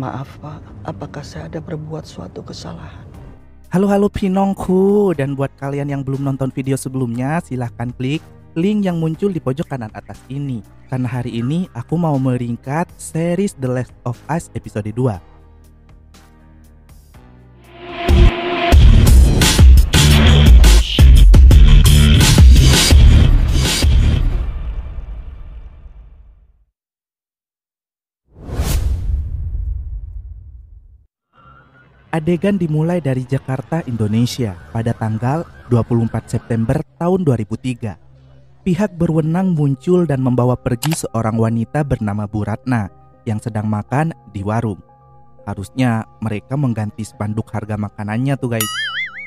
Maaf Pak, apakah saya ada berbuat suatu kesalahan? Halo Pinongku, dan buat kalian yang belum nonton video sebelumnya, silahkan klik link yang muncul di pojok kanan atas ini. Karena hari ini aku mau meringkat series The Last of Us episode 2. Adegan dimulai dari Jakarta, Indonesia pada tanggal 24 September tahun 2003. Pihak berwenang muncul dan membawa pergi seorang wanita bernama Bu Ratna yang sedang makan di warung. Harusnya mereka mengganti spanduk harga makanannya tuh guys.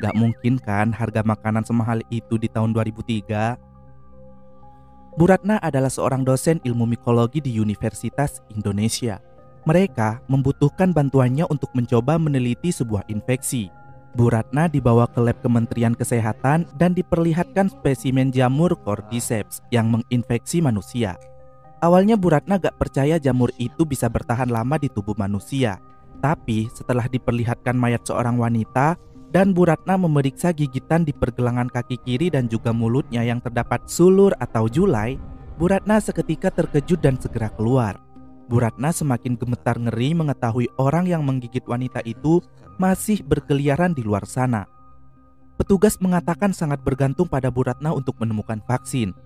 Gak mungkin kan harga makanan semahal itu di tahun 2003. Bu Ratna adalah seorang dosen ilmu mikologi di Universitas Indonesia. Mereka membutuhkan bantuannya untuk mencoba meneliti sebuah infeksi. Bu Ratna dibawa ke lab Kementerian Kesehatan dan diperlihatkan spesimen jamur Cordyceps yang menginfeksi manusia. Awalnya Bu Ratna gak percaya jamur itu bisa bertahan lama di tubuh manusia. Tapi setelah diperlihatkan mayat seorang wanita dan Bu Ratna memeriksa gigitan di pergelangan kaki kiri dan juga mulutnya yang terdapat sulur atau julai, Bu Ratna seketika terkejut dan segera keluar. Bu Ratna semakin gemetar ngeri mengetahui orang yang menggigit wanita itu masih berkeliaran di luar sana. Petugas mengatakan sangat bergantung pada Bu Ratna untuk menemukan vaksin.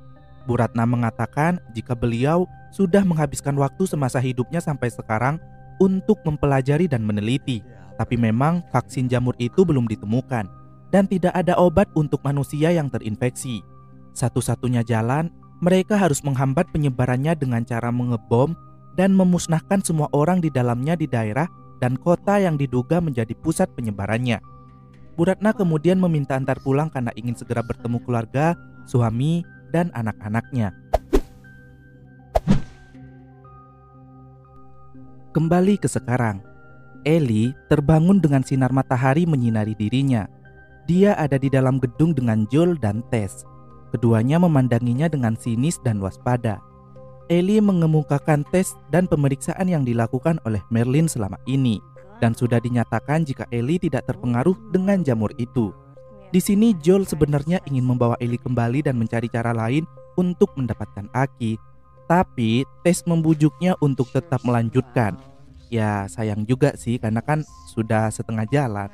Bu Ratna mengatakan jika beliau sudah menghabiskan waktu semasa hidupnya sampai sekarang untuk mempelajari dan meneliti, tapi memang vaksin jamur itu belum ditemukan dan tidak ada obat untuk manusia yang terinfeksi. Satu-satunya jalan, mereka harus menghambat penyebarannya dengan cara mengebom dan memusnahkan semua orang di dalamnya di daerah dan kota yang diduga menjadi pusat penyebarannya. Bu Ratna kemudian meminta antar pulang karena ingin segera bertemu keluarga, suami, dan anak-anaknya. Kembali ke sekarang, Ellie terbangun dengan sinar matahari menyinari dirinya. Dia ada di dalam gedung dengan Joel dan Tess. Keduanya memandanginya dengan sinis dan waspada. Ellie mengemukakan tes dan pemeriksaan yang dilakukan oleh Merlin selama ini dan sudah dinyatakan jika Ellie tidak terpengaruh dengan jamur itu. Di sini Joel sebenarnya ingin membawa Ellie kembali dan mencari cara lain untuk mendapatkan Aki, tapi Tess membujuknya untuk tetap melanjutkan. Ya sayang juga sih karena kan sudah setengah jalan.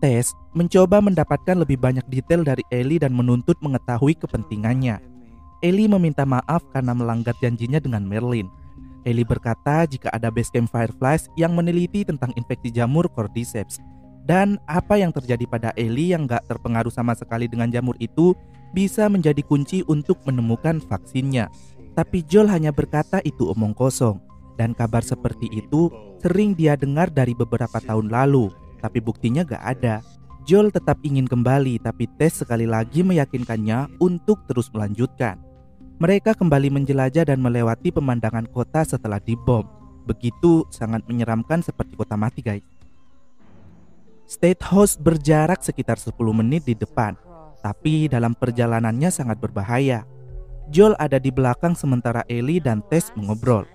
Tess mencoba mendapatkan lebih banyak detail dari Ellie dan menuntut mengetahui kepentingannya. Ellie meminta maaf karena melanggar janjinya dengan Merlin. Ellie berkata jika ada basecamp Fireflies yang meneliti tentang infeksi jamur Cordyceps. Dan apa yang terjadi pada Ellie yang gak terpengaruh sama sekali dengan jamur itu bisa menjadi kunci untuk menemukan vaksinnya. Tapi Joel hanya berkata itu omong kosong. Dan kabar seperti itu sering dia dengar dari beberapa tahun lalu. Tapi buktinya gak ada. Joel tetap ingin kembali, tapi Tess sekali lagi meyakinkannya untuk terus melanjutkan. Mereka kembali menjelajah dan melewati pemandangan kota setelah dibom. Begitu sangat menyeramkan seperti kota mati guys. State House berjarak sekitar 10 menit di depan, tapi dalam perjalanannya sangat berbahaya. Joel ada di belakang sementara Ellie dan Tess mengobrol.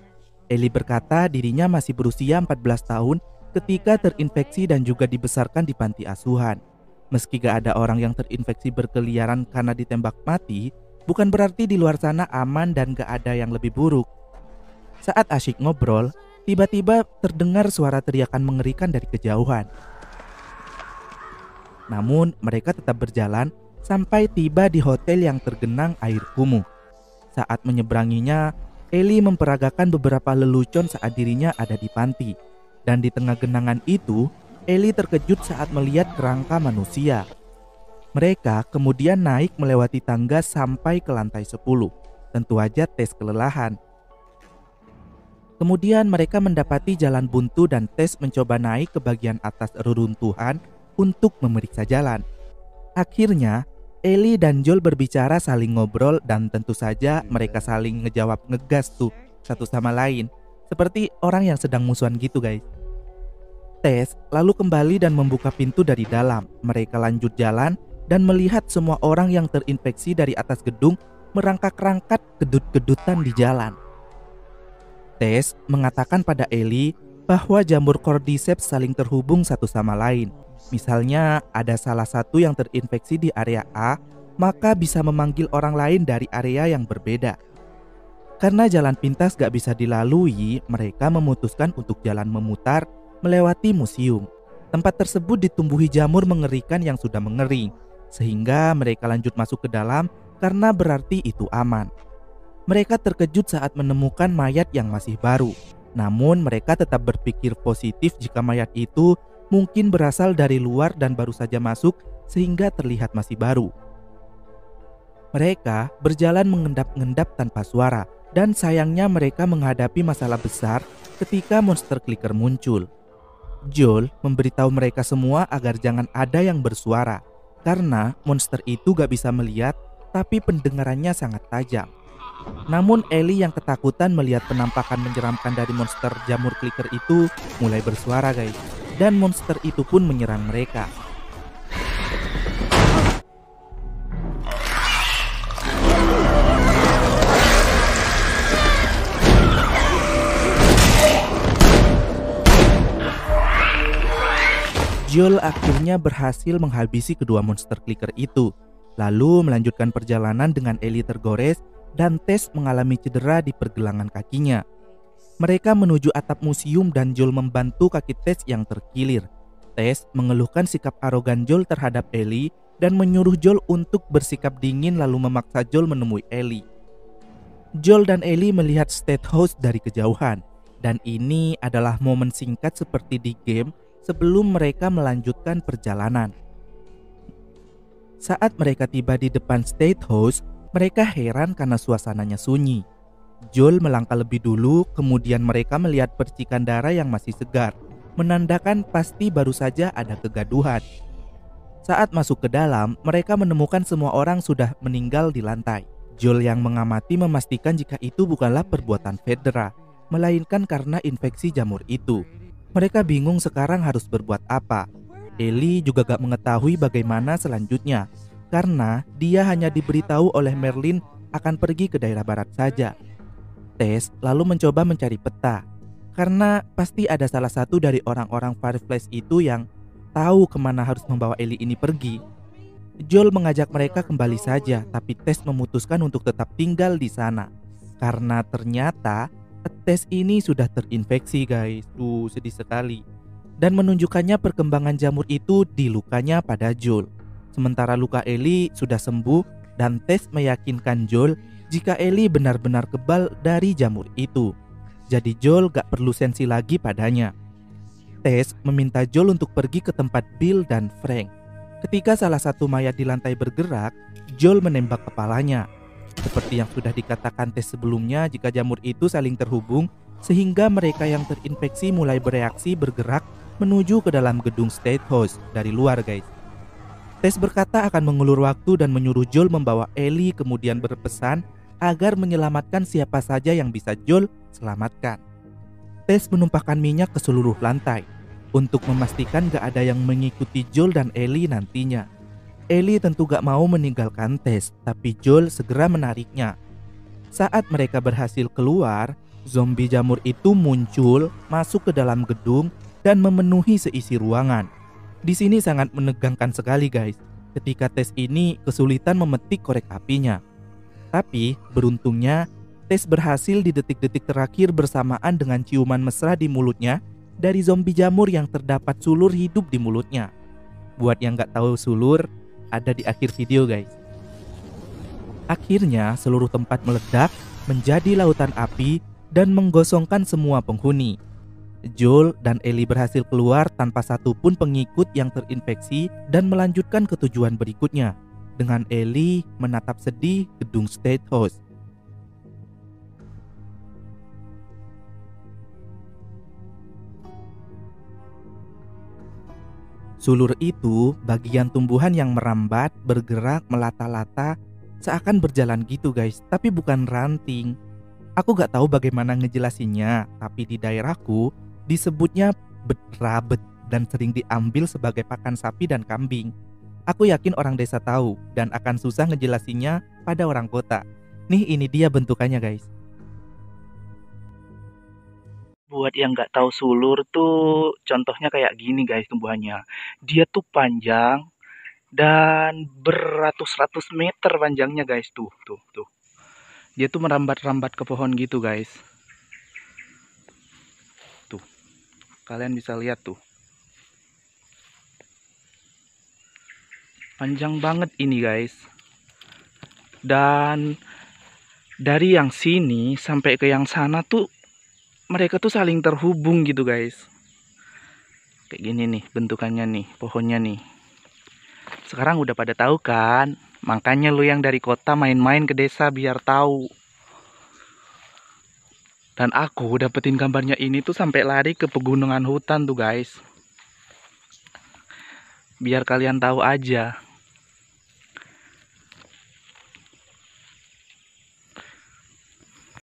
Ellie berkata dirinya masih berusia 14 tahun ketika terinfeksi dan juga dibesarkan di panti asuhan. Meski gak ada orang yang terinfeksi berkeliaran karena ditembak mati, bukan berarti di luar sana aman dan gak ada yang lebih buruk. Saat asyik ngobrol, tiba-tiba terdengar suara teriakan mengerikan dari kejauhan. Namun mereka tetap berjalan sampai tiba di hotel yang tergenang air kumuh. Saat menyeberanginya, Ellie memperagakan beberapa lelucon saat dirinya ada di panti. Dan di tengah genangan itu, Ellie terkejut saat melihat kerangka manusia. Mereka kemudian naik melewati tangga sampai ke lantai 10. Tentu aja Tess kelelahan. Kemudian mereka mendapati jalan buntu dan Tess mencoba naik ke bagian atas reruntuhan untuk memeriksa jalan. Akhirnya, Ellie dan Joel berbicara saling ngobrol dan tentu saja mereka saling ngejawab ngegas tuh satu sama lain. Seperti orang yang sedang musuhan gitu guys. Tess lalu kembali dan membuka pintu dari dalam. Mereka lanjut jalan dan melihat semua orang yang terinfeksi dari atas gedung merangkak-rangkat gedut-gedutan di jalan. Tess mengatakan pada Ellie bahwa jamur cordyceps saling terhubung satu sama lain. Misalnya ada salah satu yang terinfeksi di area A, maka bisa memanggil orang lain dari area yang berbeda. Karena jalan pintas gak bisa dilalui, mereka memutuskan untuk jalan memutar melewati museum. Tempat tersebut ditumbuhi jamur mengerikan yang sudah mengering, sehingga mereka lanjut masuk ke dalam karena berarti itu aman. Mereka terkejut saat menemukan mayat yang masih baru. Namun mereka tetap berpikir positif jika mayat itu mungkin berasal dari luar dan baru saja masuk sehingga terlihat masih baru. Mereka berjalan mengendap-endap tanpa suara, dan sayangnya mereka menghadapi masalah besar ketika monster clicker muncul. Joel memberitahu mereka semua agar jangan ada yang bersuara, karena monster itu gak bisa melihat tapi pendengarannya sangat tajam. Namun Ellie yang ketakutan melihat penampakan menyeramkan dari monster jamur clicker itu mulai bersuara guys, dan monster itu pun menyerang mereka. Joel akhirnya berhasil menghabisi kedua monster clicker itu, lalu melanjutkan perjalanan dengan Ellie tergores dan Tess mengalami cedera di pergelangan kakinya. Mereka menuju atap museum dan Joel membantu kaki Tess yang terkilir. Tess mengeluhkan sikap arogan Joel terhadap Ellie dan menyuruh Joel untuk bersikap dingin lalu memaksa Joel menemui Ellie. Joel dan Ellie melihat State House dari kejauhan, dan ini adalah momen singkat seperti di game sebelum mereka melanjutkan perjalanan. Saat mereka tiba di depan State House, mereka heran karena suasananya sunyi. Joel melangkah lebih dulu, kemudian mereka melihat percikan darah yang masih segar, menandakan pasti baru saja ada kegaduhan. Saat masuk ke dalam, mereka menemukan semua orang sudah meninggal di lantai. Joel yang mengamati memastikan jika itu bukanlah perbuatan Fedra, melainkan karena infeksi jamur itu. Mereka bingung sekarang harus berbuat apa. Ellie juga gak mengetahui bagaimana selanjutnya, karena dia hanya diberitahu oleh Merlin akan pergi ke daerah barat saja. Tess lalu mencoba mencari peta, karena pasti ada salah satu dari orang-orang Fireflies itu yang tahu kemana harus membawa Ellie ini pergi. Joel mengajak mereka kembali saja, tapi Tess memutuskan untuk tetap tinggal di sana, karena ternyata Tess ini sudah terinfeksi guys. Sedih sekali. Dan menunjukkannya perkembangan jamur itu di lukanya pada Joel. Sementara luka Ellie sudah sembuh, dan Tess meyakinkan Joel jika Ellie benar-benar kebal dari jamur itu. Jadi Joel gak perlu sensi lagi padanya. Tess meminta Joel untuk pergi ke tempat Bill dan Frank. Ketika salah satu mayat di lantai bergerak, Joel menembak kepalanya. Seperti yang sudah dikatakan Tess sebelumnya, jika jamur itu saling terhubung sehingga mereka yang terinfeksi mulai bereaksi bergerak menuju ke dalam gedung State House dari luar guys. Tess berkata akan mengulur waktu dan menyuruh Joel membawa Ellie, kemudian berpesan agar menyelamatkan siapa saja yang bisa Joel selamatkan. Tess menumpahkan minyak ke seluruh lantai untuk memastikan gak ada yang mengikuti Joel dan Ellie nantinya. Ellie tentu gak mau meninggalkan Tess, tapi Joel segera menariknya. Saat mereka berhasil keluar, zombie jamur itu muncul, masuk ke dalam gedung, dan memenuhi seisi ruangan. Di sini sangat menegangkan sekali guys, ketika Tess ini kesulitan memetik korek apinya. Tapi beruntungnya, Tess berhasil di detik-detik terakhir bersamaan dengan ciuman mesra di mulutnya dari zombie jamur yang terdapat sulur hidup di mulutnya. Buat yang gak tahu sulur, ada di akhir video guys. Akhirnya seluruh tempat meledak menjadi lautan api dan menggosongkan semua penghuni. Joel dan Ellie berhasil keluar tanpa satupun pengikut yang terinfeksi dan melanjutkan ke tujuan berikutnya, dengan Ellie menatap sedih gedung State House. Sulur itu bagian tumbuhan yang merambat, bergerak, melata-lata, seakan berjalan gitu guys, tapi bukan ranting. Aku gak tahu bagaimana ngejelasinnya, tapi di daerahku disebutnya berabet dan sering diambil sebagai pakan sapi dan kambing. Aku yakin orang desa tahu dan akan susah ngejelasinnya pada orang kota. Nih ini dia bentukannya guys. Buat yang nggak tahu sulur tuh contohnya kayak gini guys tumbuhannya. Dia tuh panjang dan beratus-ratus meter panjangnya guys. Tuh. Dia tuh merambat-rambat ke pohon gitu guys. Tuh. Kalian bisa lihat tuh. Panjang banget ini guys. Dan dari yang sini sampai ke yang sana tuh mereka tuh saling terhubung gitu guys. Kayak gini nih bentukannya nih, pohonnya nih. Sekarang udah pada tahu kan? Makanya lu yang dari kota main-main ke desa biar tahu. Dan aku dapetin gambarnya ini tuh sampai lari ke pegunungan hutan tuh guys. Biar kalian tahu aja.